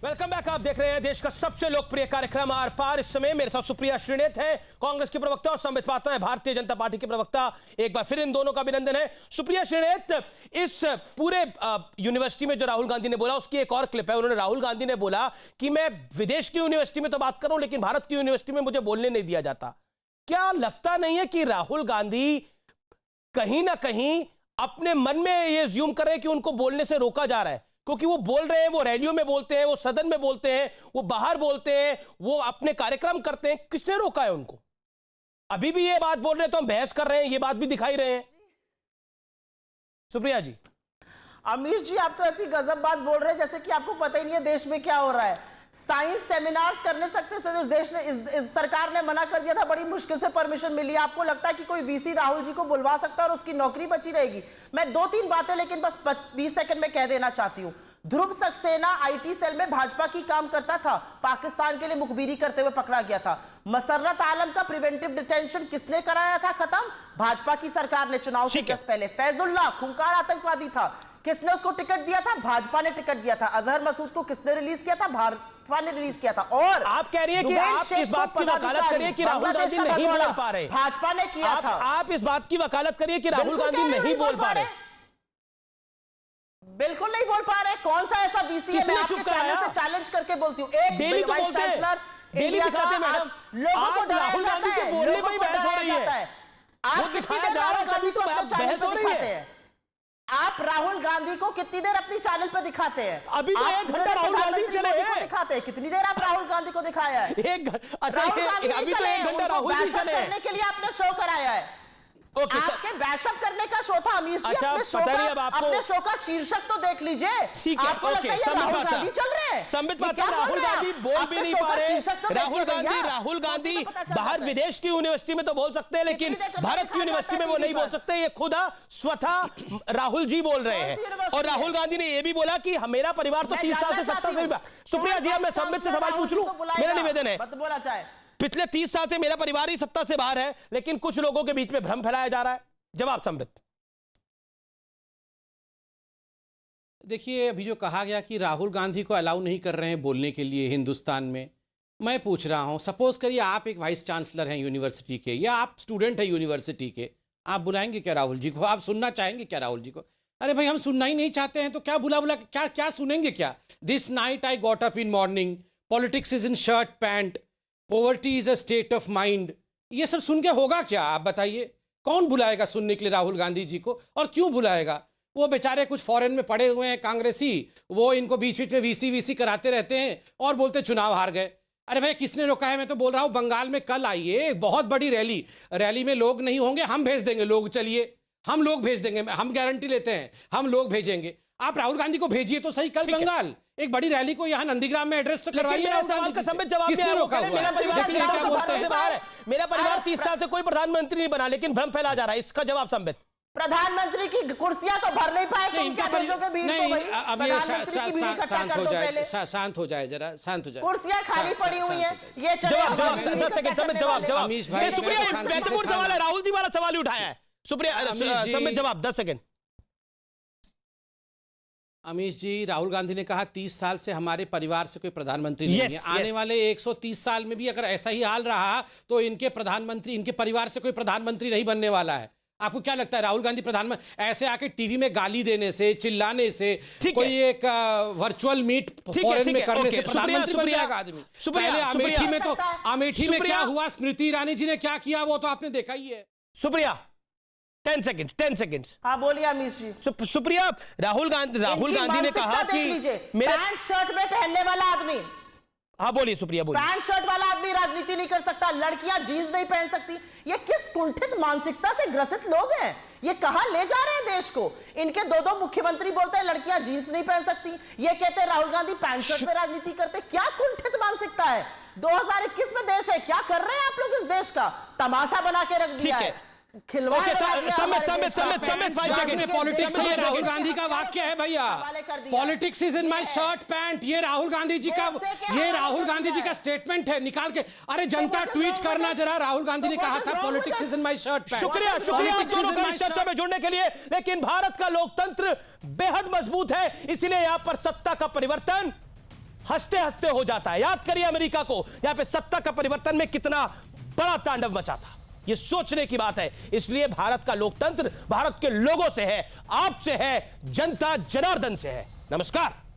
Welcome back. आप देख रहे हैं देश का सबसे लोकप्रिय कार्यक्रम आर पार। इस समय मेरे साथ सुप्रिया श्रीनेत है, कांग्रेस की प्रवक्ता, और संबित पात्रा है, भारतीय जनता पार्टी के प्रवक्ता। एक बार फिर इन दोनों का अभिनंदन है। सुप्रिया श्रीनेत, इस पूरे यूनिवर्सिटी में जो राहुल गांधी ने बोला उसकी एक और क्लिप है। उन्होंने राहुल गांधी ने बोला कि मैं विदेश की यूनिवर्सिटी में तो बात करूं लेकिन भारत की यूनिवर्सिटी में मुझे बोलने नहीं दिया जाता। क्या लगता नहीं है कि राहुल गांधी कहीं ना कहीं अपने मन में ये ज्यूम कर रहे हैं कि उनको बोलने से रोका जा रहा है? क्योंकि वो बोल रहे हैं, वो रैलियों में बोलते हैं, वो सदन में बोलते हैं, वो बाहर बोलते हैं, वो अपने कार्यक्रम करते हैं। किसने रोका है उनको? अभी भी ये बात बोल रहे हैं तो हम बहस कर रहे हैं, ये बात भी दिखाई रहे हैं। सुप्रिया जी। अमीश जी, आप तो ऐसी गजब बात बोल रहे हैं जैसे कि आपको पता ही नहीं है देश में क्या हो रहा है। साइंस सेमिनार्स करने सकते थे तो देश ने इस सरकार ने मना कर दिया था, बड़ी मुश्किल से परमिशन मिली। आपको लगता है कि कोई वीसी राहुल जी को बुलवा सकता है और उसकी नौकरी बची रहेगी? मैं दो तीन बातें लेकिन बस 20 सेकंड में कह देना चाहती हूं। ध्रुव सक्सेना आईटी सेल में भाजपा की काम करता था, पाकिस्तान के लिए मुखबिरी करते हुए पकड़ा गया था। मसर्रत आलम का प्रिवेंटिव डिटेंशन किसने कराया था खत्म? भाजपा की सरकार ने चुनाव से just पहले। फैजुल्लाह खूंखार आतंकवादी था, किसने उसको टिकट दिया था? भाजपा ने टिकट दिया था। अजहर मसूद को किसने रिलीज किया था? भाजपा ने रिलीज किया था। और आप कह रही है कि आप इस बात की वकालत करिए कि राहुल गांधी नहीं बोल पा रहे। भाजपा ने किया था। आप इस बात की वकालत करिए कि राहुल गांधी नहीं बोल पा रहे। बिल्कुल नहीं बोल पा रहे। कौन सा ऐसा वीसी है? मैं आपके चैनल से चैलेंज करके बोलती हूँ। एक डेली तो बोलते हैं, डेली दिखाते हैं मैडम। लोगों को राहुल गांधी के बोलने में ही बहस हो रही है। आप दिखाया जा रहा है गांधी को अपने चैनल पर दिखाते हैं। आप राहुल गांधी को कितनी देर अपनी चैनल पर दिखाते हैं? अभी तो 1 घंटा राहुल गांधी चले हैं। दिखाते हैं कितनी देर आप राहुल गांधी को दिखाया है? अच्छा, अभी तो 1 घंटा राहुल जी चले करने के लिए आपने शो कराया है। आपके बैशअप करने का शो था अमीश जी। अपने शो का शीर्षक तो देख लीजिए। आपको लगता है राहुल गांधी चल रहे हैं? संबित पात्रा, राहुल गांधी बोल भी नहीं पा रहे। राहुल गांधी बाहर विदेश की यूनिवर्सिटी में तो बोल सकते हैं लेकिन भारत की यूनिवर्सिटी में वो नहीं बोल सकते। ये खुद स्वतः राहुल जी बोल रहे हैं। और राहुल गांधी ने ये भी बोला कि मेरा परिवार तो 30 साल से सत्ता से। सुप्रिया जी, अब मैं संबित से सवाल पूछ लूं, मेरा निवेदन है। बोला चाहे पिछले 30 साल से मेरा परिवार ही सत्ता से बाहर है लेकिन कुछ लोगों के बीच में भ्रम फैलाया जा रहा है। जवाब संबित। देखिए, अभी जो कहा गया कि राहुल गांधी को अलाउ नहीं कर रहे हैं बोलने के लिए हिंदुस्तान में, मैं पूछ रहा हूं, सपोज करिए आप एक वाइस चांसलर हैं यूनिवर्सिटी के या आप स्टूडेंट हैं यूनिवर्सिटी के, आप बुलाएंगे क्या राहुल जी को? आप सुनना चाहेंगे क्या राहुल जी को? अरे भाई, हम सुनना ही नहीं चाहते हैं तो क्या बुला बुला क्या क्या सुनेंगे क्या? This night I got up in morning, politics is in shirt pant, poverty is a state of mind, ये सब सुन के होगा क्या? आप बताइए, कौन बुलाएगा सुनने के लिए राहुल गांधी जी को? और क्यों बुलाएगा? वो बेचारे कुछ फॉरेन में पड़े हुए हैं कांग्रेसी, वो इनको बीच बीच में वीसी कराते रहते हैं और बोलते चुनाव हार गए। अरे भाई, किसने रोका है? मैं तो बोल रहा हूँ बंगाल में कल आइए, बहुत बड़ी रैली में लोग नहीं होंगे, हम भेज देंगे लोग। चलिए, हम लोग भेज देंगे, हम गारंटी लेते हैं, हम लोग भेजेंगे। आप राहुल गांधी को भेजिए तो सही। कल बंगाल एक बड़ी रैली को यहाँ नंदीग्राम में एड्रेस तो करवाइए। सवाल का संबित जवाब किसने रोका हुआ? मेरा परिवार 30 साल से बाहर है। मेरा परिवार 30 साल से कोई प्रधानमंत्री नहीं बना लेकिन भ्रम फैला जा रहा है। इसका जवाब संबित। प्रधानमंत्री की कुर्सियां तो भर नहीं पाए तो इनका नहीं। अब ये शांत हो जाए, शांत हो जाए, जरा शांत हो जाए। कुर्सियां खाली पड़ी हुई है। ये जवाब 10 सेकंड संबित। जवाब अमीश भाई, सुप्रिया महत्वपूर्ण सवाल है, राहुल जी वाला सवाल ही उठाया है। सुप्रिया संबित जवाब 10 सेकंड। अमीश जी, राहुल गांधी ने कहा 30 साल से हमारे परिवार से कोई प्रधानमंत्री नहीं है। आने वाले 130 साल में भी अगर ऐसा ही हाल रहा तो इनके प्रधानमंत्री, इनके परिवार से कोई प्रधानमंत्री नहीं बनने वाला है। आपको क्या लगता है राहुल गांधी प्रधानमंत्री ऐसे आके टीवी में गाली देने से, चिल्लाने से, कोई एक वर्चुअल मीट फॉरेन में करने से प्रधानमंत्री बन जाएगा आदमी? पहले अमेठी में तो, अमेठी में क्या हुआ, स्मृति ईरानी जी ने क्या किया वो तो आपने देखा ही है। सुप्रिया 10 सेकंड। हाँ बोलिए अमीश जी। सुप्रिया, राहुल गांधी ने कहा कि मेरे पैंट शर्ट में पहनने वाला आदमी, हाँ बोलिए सुप्रिया, बोलिए। पैंट शर्ट वाला आदमी राजनीति नहीं कर सकता, लड़कियां जीन्स नहीं पहन सकती। ये किस कुंठित मानसिकता से ग्रसित लोग हैं? ये कहां ले जा रहे हैं देश को? इनके दो मुख्यमंत्री बोलते हैं लड़कियां जीन्स नहीं पहन सकती, ये कहते हैं राहुल गांधी पैंट शर्ट में राजनीति करते। क्या कुंठित मानसिकता है? 2021 में देश है, क्या कर रहे हैं आप लोग? इस देश का तमाशा बना के रख दिया है। पॉलिटिक्स, ये राहुल गांधी का वाक्य है भैया, politics is in my shirt pant. ये राहुल गांधी जी का स्टेटमेंट है, निकाल के। अरे जनता ट्वीट करना जरा, राहुल गांधी ने कहा था politics is in my shirt pant. शुक्रिया दोनों का इस चर्चा में जुड़ने के लिए। लेकिन भारत का लोकतंत्र बेहद मजबूत है, इसलिए यहां पर सत्ता का परिवर्तन हंसते हंसते हो जाता है। याद करिए अमेरिका को, यहां पे सत्ता का परिवर्तन में कितना बड़ा तांडव मचा था। ये सोचने की बात है। इसलिए भारत का लोकतंत्र भारत के लोगों से है, आपसे है, जनता जनार्दन से है। नमस्कार।